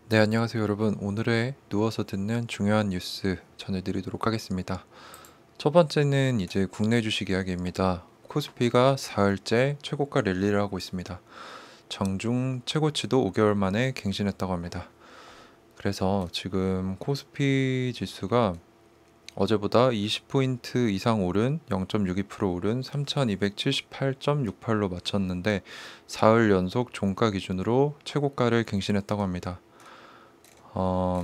네, 안녕하세요, 여러분. 오늘의 누워서 듣는 중요한 뉴스 전해드리도록 하겠습니다. 첫 번째는 이제 국내 주식 이야기입니다. 코스피가 사흘째 최고가 랠리를 하고 있습니다. 장중 최고치도 5개월 만에 갱신했다고 합니다. 그래서 지금 코스피 지수가 어제보다 20포인트 이상 오른 0.62% 오른 3278.68로 마쳤는데 사흘 연속 종가 기준으로 최고가를 갱신했다고 합니다. 어,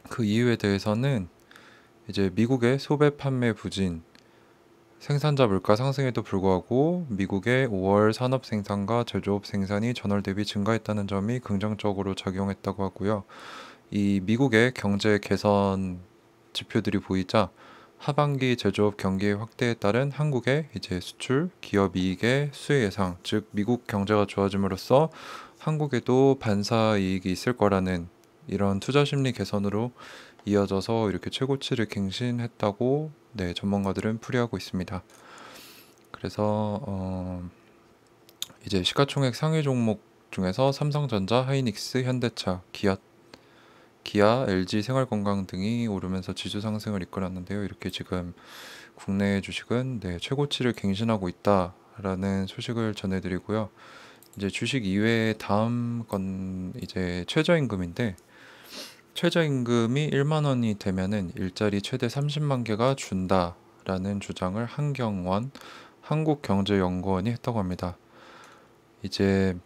그 이유에 대해서는 이제 미국의 소배 판매 부진, 생산자 물가 상승에도 불구하고 미국의 5월 산업 생산과 제조업 생산이 전월 대비 증가했다는 점이 긍정적으로 작용했다고 하고요. 이 미국의 경제 개선 지표들이 보이자 하반기 제조업 경기 확대에 따른 한국의 이제 수출, 기업 이익의 수혜 예상, 즉 미국 경제가 좋아짐으로써 한국에도 반사 이익이 있을 거라는 이런 투자 심리 개선으로 이어져서 이렇게 최고치를 갱신했다고 전문가들은 풀이하고 있습니다. 그래서 이제 시가총액 상위 종목 중에서 삼성전자, 하이닉스, 현대차, 기아, LG 생활건강 등이 오르면서 지수 상승을 이끌었는데요. 이렇게 지금 국내 주식은 최고치를 갱신하고 있다라는 소식을 전해드리고요. 이제 주식 이외에 다음 건 이제 최저임금인데 최저임금이 1만 원이 되면은 일자리 최대 30만 개가 준다라는 주장을 한경원 한국경제연구원이 했다고 합니다. 이제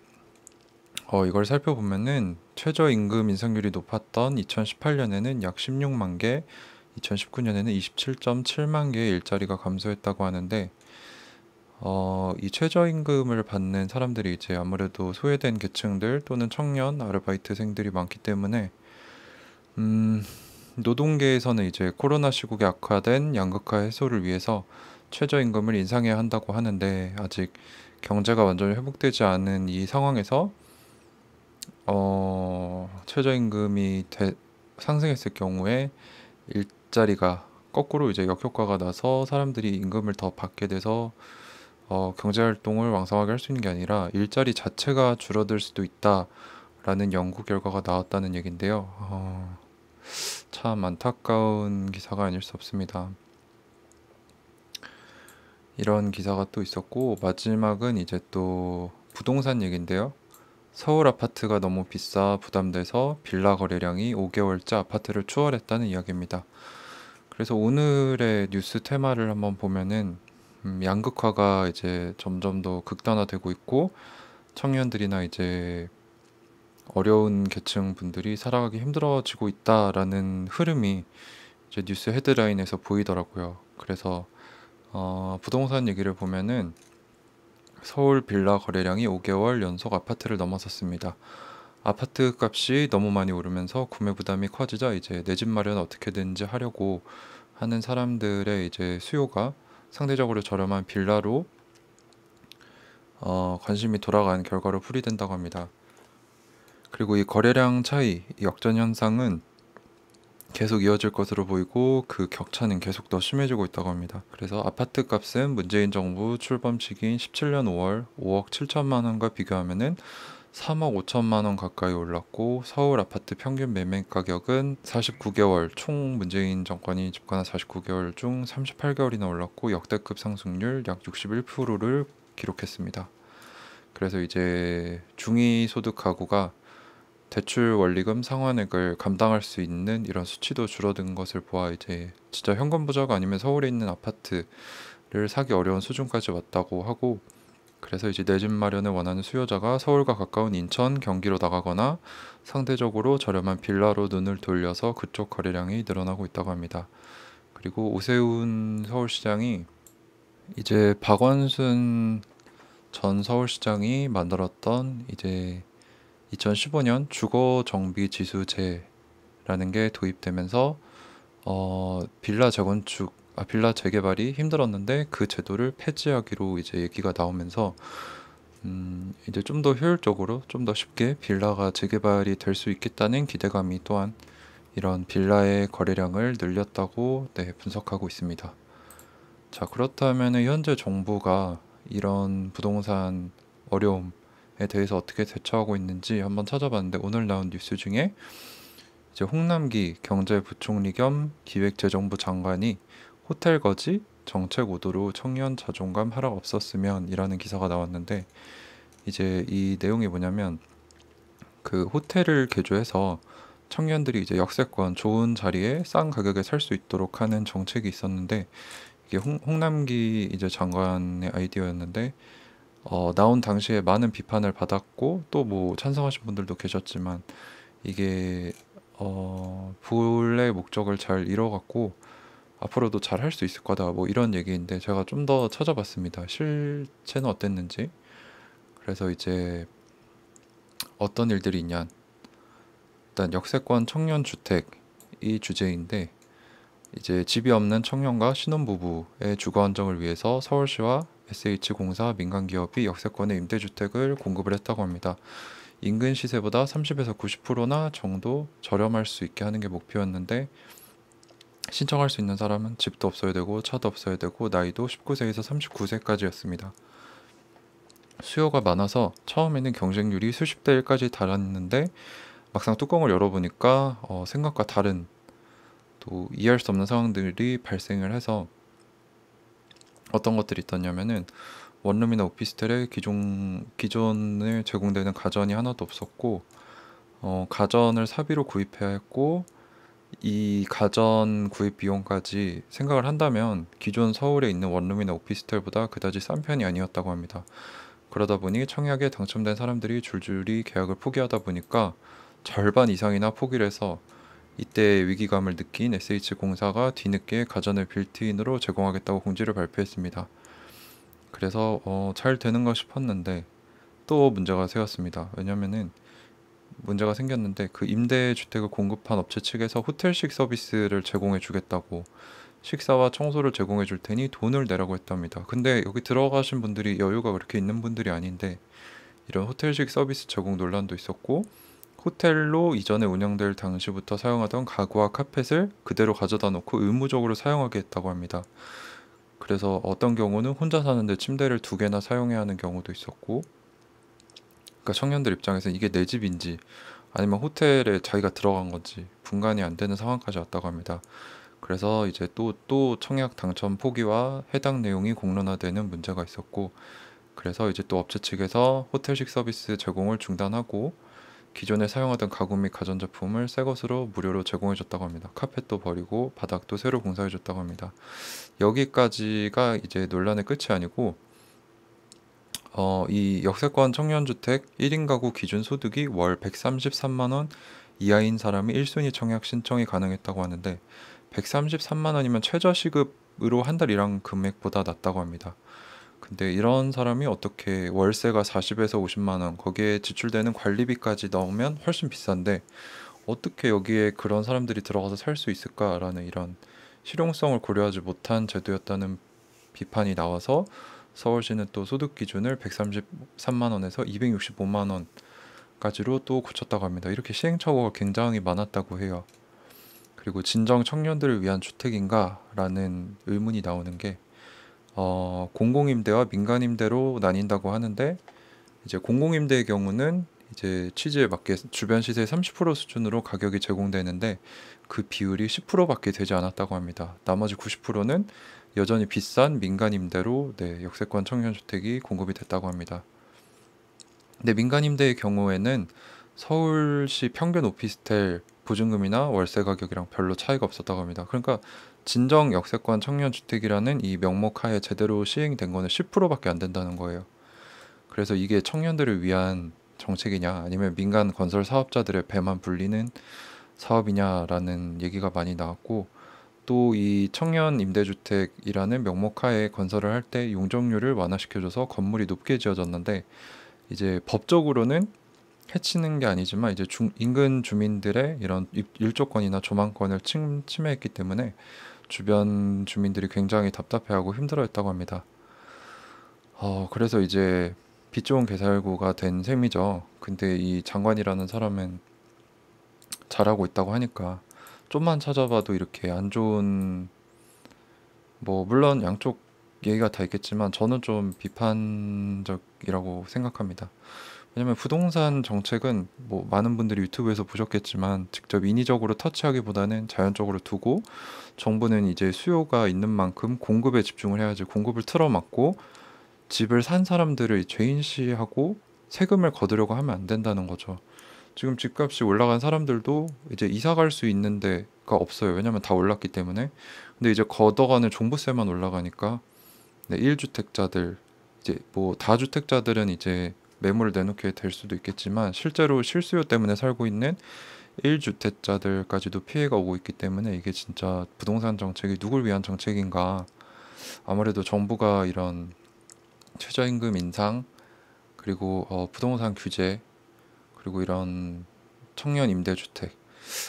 이걸 살펴보면은 최저임금 인상률이 높았던 2018년에는 약 16만 개, 2019년에는 27.7만 개의 일자리가 감소했다고 하는데 이 최저임금을 받는 사람들이 이제 아무래도 소외된 계층들 또는 청년, 아르바이트생들이 많기 때문에 노동계에서는 이제 코로나 시국에 악화된 양극화 해소를 위해서 최저임금을 인상해야 한다고 하는데 아직 경제가 완전히 회복되지 않은 이 상황에서 최저임금이 상승했을 경우에 일자리가 거꾸로 이제 역효과가 나서 사람들이 임금을 더 받게 돼서 경제 활동을 왕성하게 할 수 있는 게 아니라 일자리 자체가 줄어들 수도 있다라는 연구 결과가 나왔다는 얘긴데요. 참 안타까운 기사가 아닐 수 없습니다. 이런 기사가 또 있었고 마지막은 이제 또 부동산 얘긴데요. 서울 아파트가 너무 비싸 부담돼서 빌라 거래량이 5개월째 아파트를 추월했다는 이야기입니다. 그래서 오늘의 뉴스 테마를 한번 보면은 양극화가 이제 점점 더 극단화되고 있고 청년들이나 이제 어려운 계층 분들이 살아가기 힘들어지고 있다라는 흐름이 이제 뉴스 헤드라인에서 보이더라고요. 그래서 부동산 얘기를 보면은 서울 빌라 거래량이 5개월 연속 아파트를 넘어섰습니다. 아파트 값이 너무 많이 오르면서 구매 부담이 커지자 이제 내 집 마련 어떻게든지 하려고 하는 사람들의 이제 수요가 상대적으로 저렴한 빌라로 관심이 돌아간 결과로 풀이된다고 합니다. 그리고 이 거래량 차이, 이 역전 현상은 계속 이어질 것으로 보이고 그 격차는 계속 더 심해지고 있다고 합니다. 그래서 아파트 값은 문재인 정부 출범 시기인 17년 5월 5억 7천만 원과 비교하면은 3억 5천만 원 가까이 올랐고 서울 아파트 평균 매매 가격은 49개월 총 문재인 정권이 집권한 49개월 중 38개월이나 올랐고 역대급 상승률 약 61%를 기록했습니다. 그래서 이제 중위소득 가구가 대출 원리금 상환액을 감당할 수 있는 이런 수치도 줄어든 것을 보아 이제 진짜 현금 부자가 아니면 서울에 있는 아파트를 사기 어려운 수준까지 왔다고 하고 그래서 이제 내 집 마련을 원하는 수요자가 서울과 가까운 인천, 경기로 나가거나 상대적으로 저렴한 빌라로 눈을 돌려서 그쪽 거래량이 늘어나고 있다고 합니다. 그리고 오세훈 서울시장이 이제 박원순 전 서울시장이 만들었던 이제 2015년 주거 정비 지수제라는 게 도입되면서 빌라 재개발이 힘들었는데 그 제도를 폐지하기로 이제 얘기가 나오면서 이제 좀 더 효율적으로 좀 더 쉽게 빌라가 재개발이 될 수 있겠다는 기대감이 또한 이런 빌라의 거래량을 늘렸다고 분석하고 있습니다. 자, 그렇다면 현재 정부가 이런 부동산 어려움 대해서 어떻게 대처하고 있는지 한번 찾아봤는데 오늘 나온 뉴스 중에 이제 홍남기 경제부총리 겸 기획재정부 장관이 호텔 거지 정책 오도로 청년 자존감 하락 없었으면이라는 기사가 나왔는데 이제 이 내용이 뭐냐면 그 호텔을 개조해서 청년들이 이제 역세권 좋은 자리에 싼 가격에 살 수 있도록 하는 정책이 있었는데 이게 홍남기 이제 장관의 아이디어였는데 나온 당시에 많은 비판을 받았고 또 뭐 찬성하신 분들도 계셨지만 이게 본래 목적을 잘 이뤄갖고 앞으로도 잘 할 수 있을 거다 뭐 이런 얘기인데 제가 좀 더 찾아봤습니다. 실체는 어땠는지. 그래서 이제 어떤 일들이 있냐. 일단 역세권 청년 주택이 주제인데 이제 집이 없는 청년과 신혼부부의 주거 안정을 위해서 서울시와 SH공사 민간기업이 역세권의 임대주택을 공급을 했다고 합니다. 인근 시세보다 30에서 90%나 정도 저렴할 수 있게 하는 게 목표였는데 신청할 수 있는 사람은 집도 없어야 되고 차도 없어야 되고 나이도 19세에서 39세까지였습니다. 수요가 많아서 처음에는 경쟁률이 수십 대 1까지 달았는데 막상 뚜껑을 열어보니까 생각과 다른 또 이해할 수 없는 상황들이 발생을 해서 어떤 것들이 있었냐면은 원룸이나 오피스텔에 기존에 제공되는 가전이 하나도 없었고 가전을 사비로 구입해야 했고 이 가전 구입 비용까지 생각을 한다면 기존 서울에 있는 원룸이나 오피스텔보다 그다지 싼 편이 아니었다고 합니다. 그러다 보니 청약에 당첨된 사람들이 줄줄이 계약을 포기하다 보니까 절반 이상이나 포기를 해서 이때 위기감을 느낀 SH공사가 뒤늦게 가전을 빌트인으로 제공하겠다고 공지를 발표했습니다. 그래서 잘 되는가 싶었는데 또 문제가 생겼습니다. 왜냐면은 문제가 생겼는데 그 임대주택을 공급한 업체 측에서 호텔식 서비스를 제공해 주겠다고 식사와 청소를 제공해 줄 테니 돈을 내라고 했답니다. 근데 여기 들어가신 분들이 여유가 그렇게 있는 분들이 아닌데 이런 호텔식 서비스 제공 논란도 있었고 호텔로 이전에 운영될 당시부터 사용하던 가구와 카펫을 그대로 가져다 놓고 의무적으로 사용하게 했다고 합니다. 그래서 어떤 경우는 혼자 사는데 침대를 2개나 사용해야 하는 경우도 있었고 그러니까 청년들 입장에서는 이게 내 집인지 아니면 호텔에 자기가 들어간 건지 분간이 안 되는 상황까지 왔다고 합니다. 그래서 이제 또 청약 당첨 포기와 해당 내용이 공론화되는 문제가 있었고 그래서 이제 또 업체 측에서 호텔식 서비스 제공을 중단하고 기존에 사용하던 가구 및 가전제품을 새 것으로 무료로 제공해줬다고 합니다. 카펫도 버리고 바닥도 새로 공사해줬다고 합니다. 여기까지가 이제 논란의 끝이 아니고 이 역세권 청년주택 1인 가구 기준 소득이 월 133만 원 이하인 사람이 1순위 청약 신청이 가능했다고 하는데 133만 원이면 최저시급으로 한 달 일한 금액보다 낮다고 합니다. 근데 이런 사람이 어떻게 월세가 40에서 50만 원 거기에 지출되는 관리비까지 넣으면 훨씬 비싼데 어떻게 여기에 그런 사람들이 들어가서 살 수 있을까라는 이런 실용성을 고려하지 못한 제도였다는 비판이 나와서 서울시는 또 소득 기준을 133만 원에서 265만 원까지로 또 고쳤다고 합니다. 이렇게 시행착오가 굉장히 많았다고 해요. 그리고 진정 청년들을 위한 주택인가라는 의문이 나오는 게 공공임대와 민간임대로 나뉜다고 하는데 이제 공공임대의 경우는 이제 취지에 맞게 주변 시세 30% 수준으로 가격이 제공되는데 그 비율이 10%밖에 되지 않았다고 합니다. 나머지 90%는 여전히 비싼 민간임대로 역세권 청년주택이 공급이 됐다고 합니다. 근데 민간임대의 경우에는 서울시 평균 오피스텔 보증금이나 월세 가격이랑 별로 차이가 없었다고 합니다. 그러니까 진정 역세권 청년주택이라는 이 명목 하에 제대로 시행된 거는 10%밖에 안 된다는 거예요. 그래서 이게 청년들을 위한 정책이냐 아니면 민간 건설 사업자들의 배만 불리는 사업이냐라는 얘기가 많이 나왔고 또 이 청년 임대주택이라는 명목하에 건설을 할 때 용적률을 완화시켜줘서 건물이 높게 지어졌는데 이제 법적으로는 해치는 게 아니지만 이제 인근 주민들의 이런 일조권이나 조망권을 침해했기 때문에 주변 주민들이 굉장히 답답해하고 힘들어했다고 합니다. 그래서 이제 빚 좋은 개살구가 된 셈이죠. 근데 이 장관이라는 사람은 잘하고 있다고 하니까 좀만 찾아봐도 이렇게 안 좋은 뭐 물론 양쪽 얘기가 다 있겠지만 저는 좀 비판적이라고 생각합니다. 왜냐면 부동산 정책은 뭐 많은 분들이 유튜브에서 보셨겠지만 직접 인위적으로 터치하기보다는 자연적으로 두고 정부는 이제 수요가 있는 만큼 공급에 집중을 해야지 공급을 틀어막고 집을 산 사람들을 죄인시하고 세금을 거두려고 하면 안 된다는 거죠. 지금 집값이 올라간 사람들도 이제 이사 갈 수 있는 데가 없어요. 왜냐면 다 올랐기 때문에. 근데 이제 걷어가는 종부세만 올라가니까 네, 1주택자들 이제 뭐 다주택자들은 이제 매물을 내놓게 될 수도 있겠지만 실제로 실수요 때문에 살고 있는 1주택자들까지도 피해가 오고 있기 때문에 이게 진짜 부동산 정책이 누굴 위한 정책인가. 아무래도 정부가 이런 최저임금 인상 그리고 부동산 규제 그리고 이런 청년 임대주택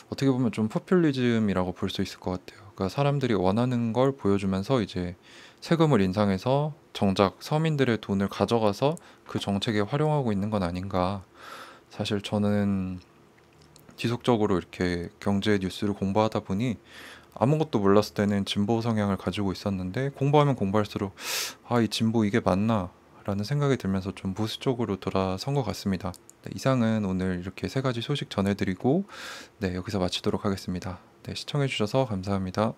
어떻게 보면 좀 포퓰리즘이라고 볼 수 있을 것 같아요. 그러니까 사람들이 원하는 걸 보여주면서 이제 세금을 인상해서 정작 서민들의 돈을 가져가서 그 정책에 활용하고 있는 건 아닌가. 사실 저는 지속적으로 이렇게 경제 뉴스를 공부하다 보니 아무것도 몰랐을 때는 진보 성향을 가지고 있었는데 공부하면 공부할수록 아, 이 진보 이게 맞나? 라는 생각이 들면서 좀 보수 쪽으로 돌아선 것 같습니다. 네, 이상은 오늘 이렇게 세 가지 소식 전해드리고 네, 여기서 마치도록 하겠습니다. 네, 시청해주셔서 감사합니다.